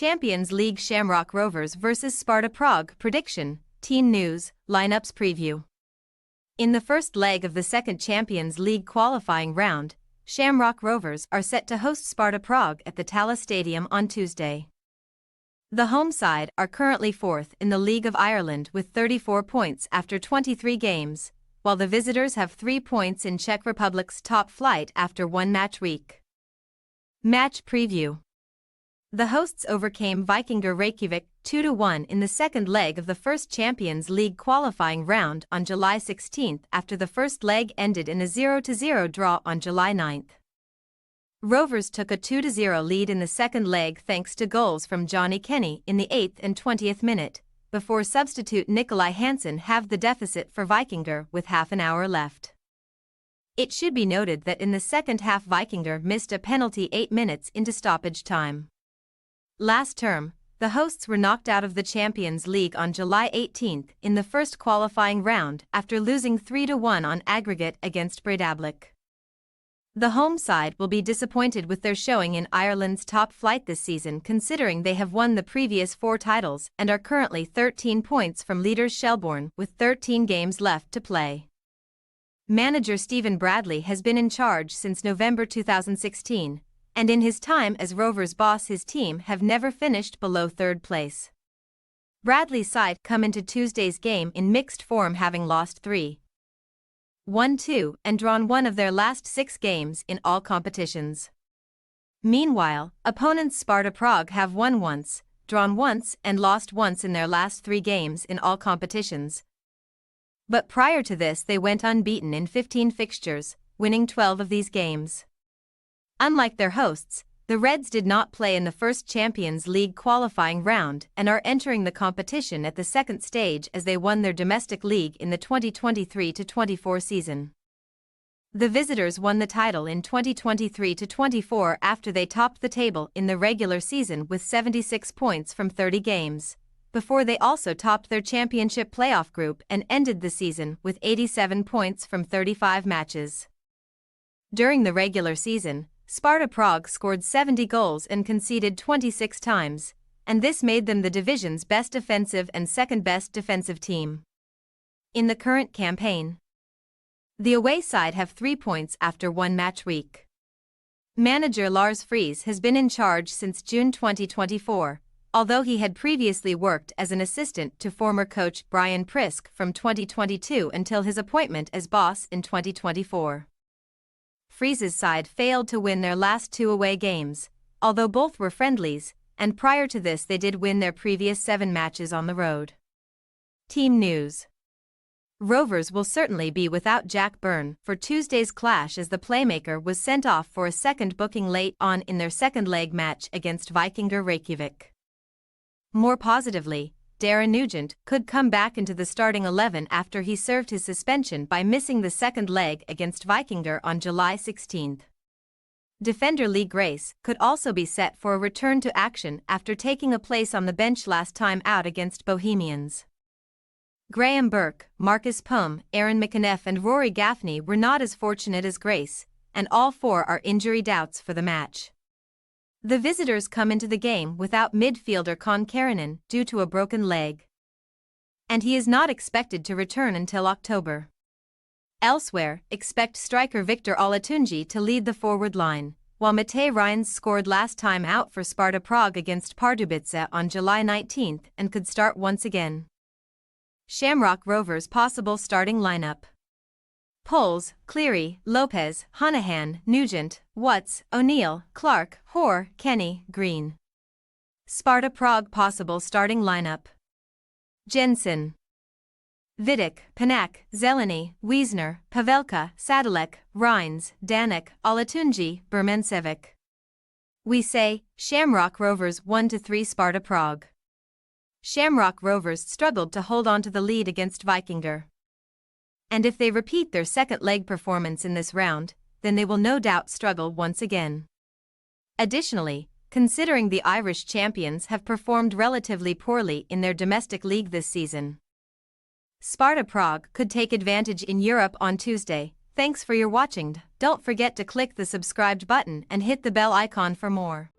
Champions League Shamrock Rovers vs Sparta Prague prediction, team news, lineups preview. In the first leg of the second Champions League qualifying round, Shamrock Rovers are set to host Sparta Prague at the Tallaght Stadium on Tuesday. The home side are currently fourth in the League of Ireland with 34 points after 23 games, while the visitors have 3 points in Czech Republic's top flight after one match week. Match preview. The hosts overcame Vikingur Reykjavik 2-1 in the second leg of the first Champions League qualifying round on July 16 after the first leg ended in a 0-0 draw on July 9. Rovers took a 2-0 lead in the second leg thanks to goals from Johnny Kenny in the 8th and 20th minute, before substitute Nikolai Hansen halved the deficit for Vikingur with half an hour left. It should be noted that in the second half Vikingur missed a penalty 8 minutes into stoppage time. Last term, the hosts were knocked out of the Champions League on July 18 in the first qualifying round after losing 3-1 on aggregate against Breidablik. The home side will be disappointed with their showing in Ireland's top flight this season considering they have won the previous 4 titles and are currently 13 points from leaders Shelbourne with 13 games left to play. Manager Stephen Bradley has been in charge since November 2016. And in his time as Rovers boss his team have never finished below third place. Bradley's side come into Tuesday's game in mixed form having lost 3-1-2 and drawn 1 of their last 6 games in all competitions. Meanwhile, opponents Sparta Prague have won once, drawn once and lost once in their last 3 games in all competitions. But prior to this they went unbeaten in 15 fixtures, winning 12 of these games. Unlike their hosts, the Reds did not play in the first Champions League qualifying round and are entering the competition at the second stage as they won their domestic league in the 2023-24 season. The visitors won the title in 2023-24 after they topped the table in the regular season with 76 points from 30 games, before they also topped their championship playoff group and ended the season with 87 points from 35 matches. During the regular season, Sparta Prague scored 70 goals and conceded 26 times, and this made them the division's best offensive and second-best defensive team. In the current campaign, the away side have 3 points after one match week. Manager Lars Friis has been in charge since June 2024, although he had previously worked as an assistant to former coach Brian Prisk from 2022 until his appointment as boss in 2024. Friis's side failed to win their last 2 away games, although both were friendlies, and prior to this they did win their previous 7 matches on the road. Team news. Rovers will certainly be without Jack Byrne for Tuesday's clash as the playmaker was sent off for a second booking late on in their second leg match against Vikingur Reykjavik. More positively, Darren Nugent could come back into the starting 11 after he served his suspension by missing the second leg against Vikingur on July 16. Defender Lee Grace could also be set for a return to action after taking a place on the bench last time out against Bohemians. Graham Burke, Marcus Pum, Aaron McAneff and Rory Gaffney were not as fortunate as Grace, and all 4 are injury doubts for the match. The visitors come into the game without midfielder Con Karanen due to a broken leg, and he is not expected to return until October. Elsewhere, expect striker Victor Olatunji to lead the forward line, while Matej Reins scored last time out for Sparta Prague against Pardubice on July 19 and could start once again. Shamrock Rovers' possible starting lineup: Poles, Cleary, Lopez, Honohan, Nugent, Watts, O'Neill, Clark, Hoare, Kenny, Green. Sparta Prague possible starting lineup: Jensen, Vidic, Panak, Zeleny, Wiesner, Pavelka, Sadalek, Reins, Danek, Olatunji, Bermancevic. We say, Shamrock Rovers 1-3 Sparta Prague. Shamrock Rovers struggled to hold on to the lead against Vikingur. And if they repeat their second leg performance in this round, then they will no doubt struggle once again. Additionally, considering the Irish champions have performed relatively poorly in their domestic league this season, Sparta Prague could take advantage in Europe on Tuesday. Thanks for your watching. Don't forget to click the subscribed button and hit the bell icon for more.